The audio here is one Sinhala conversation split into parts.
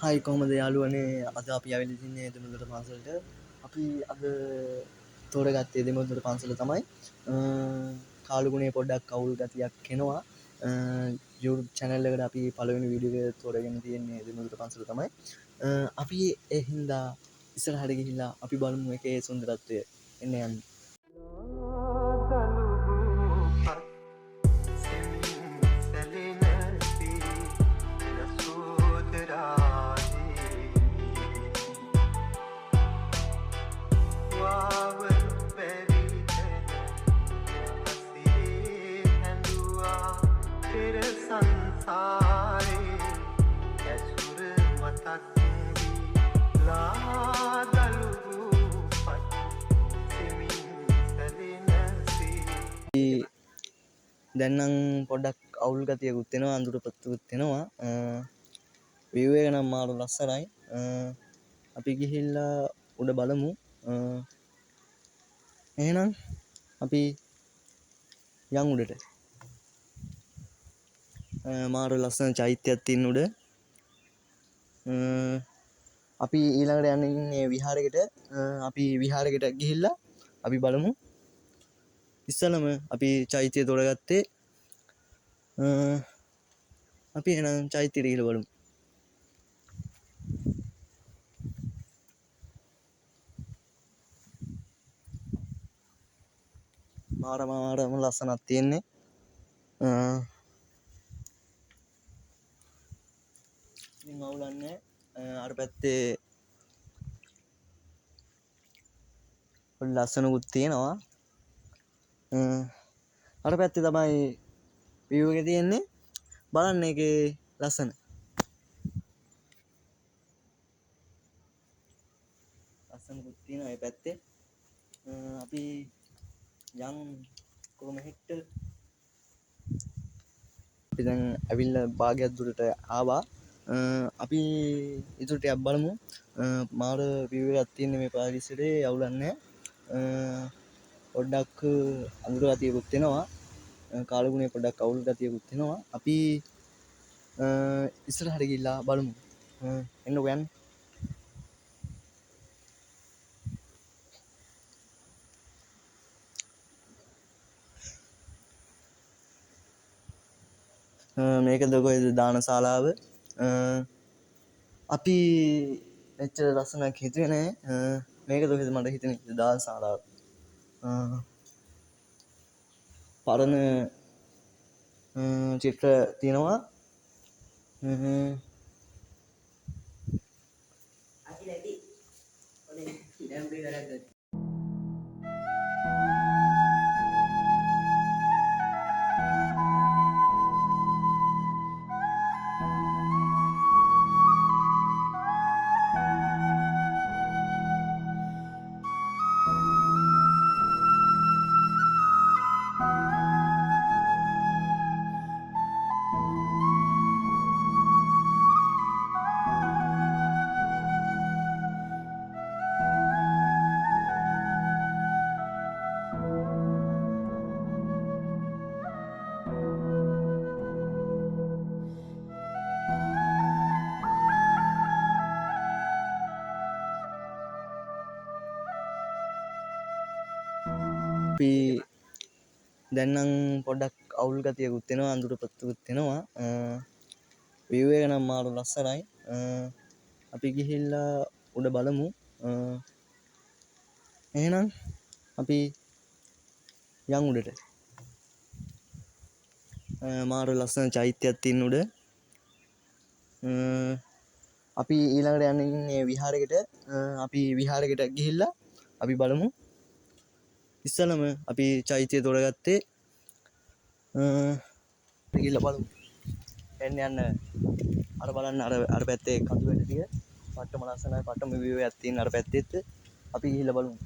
හයි කොහොමද යාළුවනේ අද අපි ඇවිල්ලා ඉන්නේ දෙමුදුර පන්සලට. අපි අද තෝරගත්තේ දෙමුදුර පන්සල තමයි. කාලුගුණේ පොඩ්ඩක් අවුල් ගතියක් එනවා. YouTube channel එකට අපි පළවෙනි වීඩියෝ එක තෝරගෙන තියෙන්නේ දෙමුදුර පන්සල තමයි. අපි ඒ හින්දා ඉස්සරහට ගිහිල්ලා අපි බලමු එකේ සුන්දරත්වය. එන්න යන්න. දැන්නම් පොඩ්ඩක් අවුල් ගතියකුත් වෙනවා අඳුර පත්තුකුත් වෙනවා. view එක නම් මාරු ලස්සනයි. අපි ගිහිල්ලා උඩ බලමු. එහෙනම් අපි යන් උඩට. මාරු ලස්සන චෛත්‍යයක් තියෙන උඩ. අපි ඊළඟට යන්න ඉන්නේ විහාරයකට. අපි විහාරයකට ගිහිල්ලා අපි බලමු. ඉස්සලම අපි චෛත්‍යය තෝරගත්තේ. අපි එහෙනම් චෛත්‍යයට ගිහිල්ලා බලමු. මාරම ලස්සනක් තියෙන්නේ. ඉතින් අවුලන්නේ අර පැත්තේ පොඩි ලස්සනකුත් තියෙනවා. අර පැත්තේ තමයි view එක තියෙන්නේ. බලන්න ඒකේ ලස්සන. ලස්සනකුත් තියෙනවා ඒ පැත්තේ. අපි යන් කොහොම හෙට්ට අපි දැන් ඇවිල්ලා භාගයක් දුරට ආවා. අපි ඉතුරු ටිකක් බලමු. මාර view එකක් තියෙන මේ පරිසරේ අවුලක් නැහැ. පොඩ්ඩක් අඳුර ගතියකුත් වෙනවා. කාලගුණේ පොඩ්ඩක් අවුල් ගතියකුත් වෙනවා. අපි ඉස්සරහට ගිහිල්ලා බලමු. එන්නකෝ යන්න. මේකද කොහෙද දානශාලාව. අපි එච්චර ලස්සනක් හිතුවේ නෑ. මේකද කොහෙද මට හිතෙන්නේ දානශාලාව. පරණ චිත්‍ර තියෙනවා. අපි දැන්නම් පොඩ්ඩක් අවුල් ගතියකුත් වෙනවා අඳුර පත්තුකුත් වෙනවා. view එක නම් මාරු ලස්සනයි. අපි ගිහිල්ලා උඩ බලමු. එහෙනම් අපි යන් උඩට. මාරු ලස්සන චෛත්‍යයක් තියෙන උඩ. අපි ඊළඟට යන්න ඉන්නේ විහාරයකට. අපි විහාරයකට ගිහිල්ලා අපි බලමු. ඉස්සලම අපි චෛත්‍යය තෝරගත්තේ. ගිහිල්ලා බලමු. යන්න අර බලන්න අර පැත්තේ කඳු වැට ටික පට්ටම ලස්සනයි. පට්ටම view එකක් තියෙන අර පැත්තෙත් අපි ගිහිල්ලා බලමු.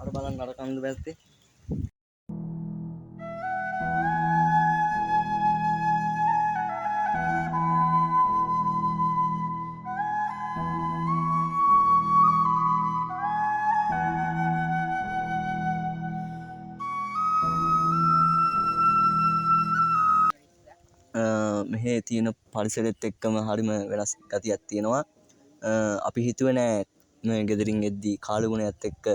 අර බලන්න අර කඳු පැත්තේ මෙහි තියෙන පරිසරෙත් එක්කම හරිම වෙනස් ගතියක් තියෙනවා. අපි හිතුවේ නෑ මේ ගෙදරින් එද්දී කාලගුණයත් එක්ක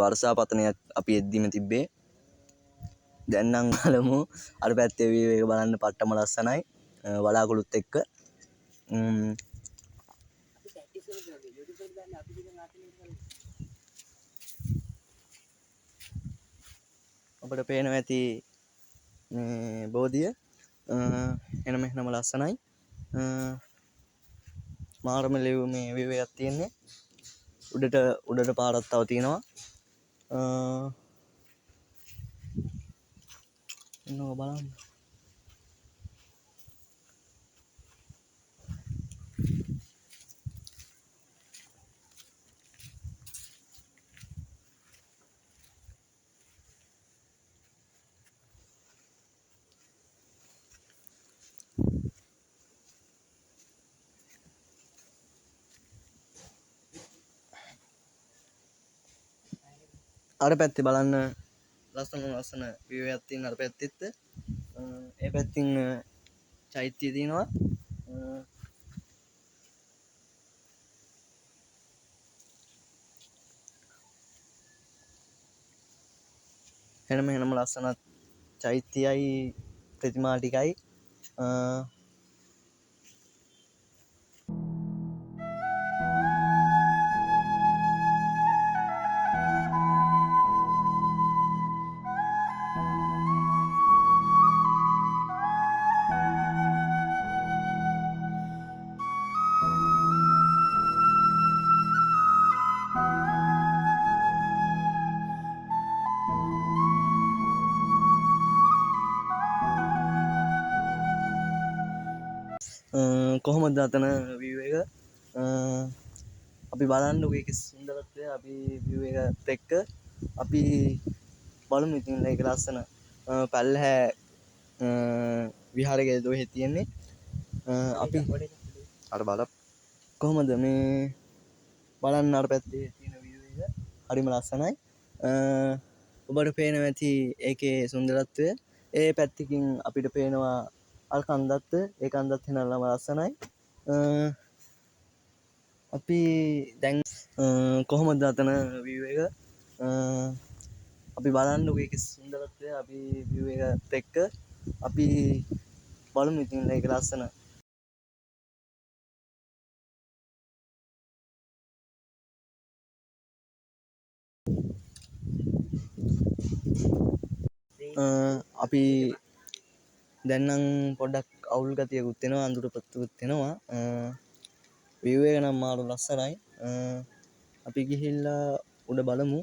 වර්ෂාපතනයක් අපි එද්දිම තිබ්බේ. දැන් නම් බලමු අර පැත්තේ view එක බලන්න පට්ටම ලස්සනයි වලාකුළුත් එක්ක. ඔබට පේනවා ඇති මේ බෝධිය එනම එහෙනම ලස්සනයි. මාරම ලෙව් මේ view එකක් තියෙන්නේ. උඩට පාරක් තව තියෙනවා. එනවා බලන්න. අර පැත්තේ බලන්න ලස්සන view එකක් තියෙන අර පැත්තෙත් ඒ පැත්තින් චෛත්‍යය තියෙනවා. එහෙනම ලස්සන චෛත්‍යයයි ප්‍රතිමා ටිකයි. කොහොමද අතන view එක අපි බලන්නකො ඒකේ සුන්දරත්වය. අපි view එකත් එක්ක අපි බලමු. ඉතින් ඒක ලස්සන පල්හැ විහාරයක දොහෙ තියෙන්නේ. අපි අර බලමු කොහොමද මේ බලන්න අර පැත්තේ තියෙන view එක හරිම ලස්සනයි. ඔබට පේනවා ඇති ඒකේ සුන්දරත්වය. ඒ පැත්තකින් අපිට පේනවා අර කන්දත් ඒ කන්දත් හෙනල්ලම ලස්සනයි. අපි දැන් කොහොමද අතන view එක අපි බලන්නකො ඒකේ සුන්දරත්වය. අපි view එකත් එක්ක අපි බලමු. ඉතින් ඒක ලස්සන අපි දැන් නම් පොඩ්ඩක් අවුල් ගතියකුත් එනවා, අඳුර පත්තුකුත් එනවා. view එක නම් මාරු ලස්සනයි. අපි ගිහිල්ලා උඩ බලමු.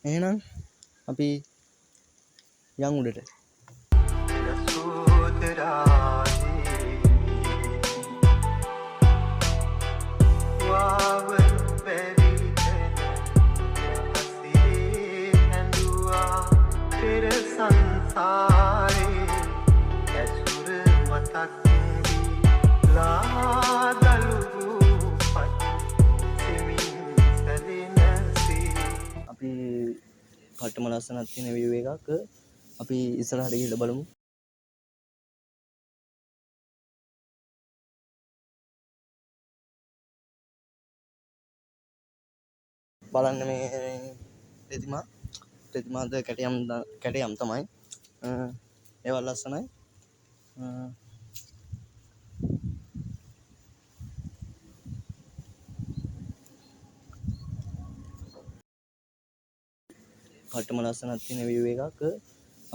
එහෙනම් අපි යන් උඩට. අපි පට්ටම ලස්සනක් තියෙන view එකක්. අපි ඉස්සරහට ගිහිල්ලා බලමු. බලන්න මේ ප්‍රතිමාද කැටයම් තමයි. ඒවල් ලස්සනයි. පට්ටම ලස්සනක් තියෙන view එකක්.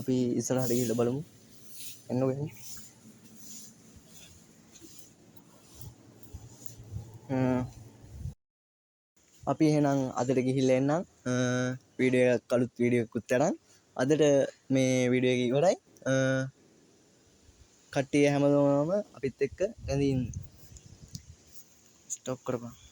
අපි ඉස්සරහට ගිහිල්ලා බලමු. එන්නකො. අපි එහෙනම් අදට ගිහිල්ලා එන්නම්. වීඩියෝ එකක් අලුත් වීඩියෝ එකකුත් තරම් අදට මේ වීඩියෝ එක ඉවරයි. කට්ටිය හැමෝම අපිත් එක්ක රැඳී ඉන්න. ස්ටොප් කරපන්.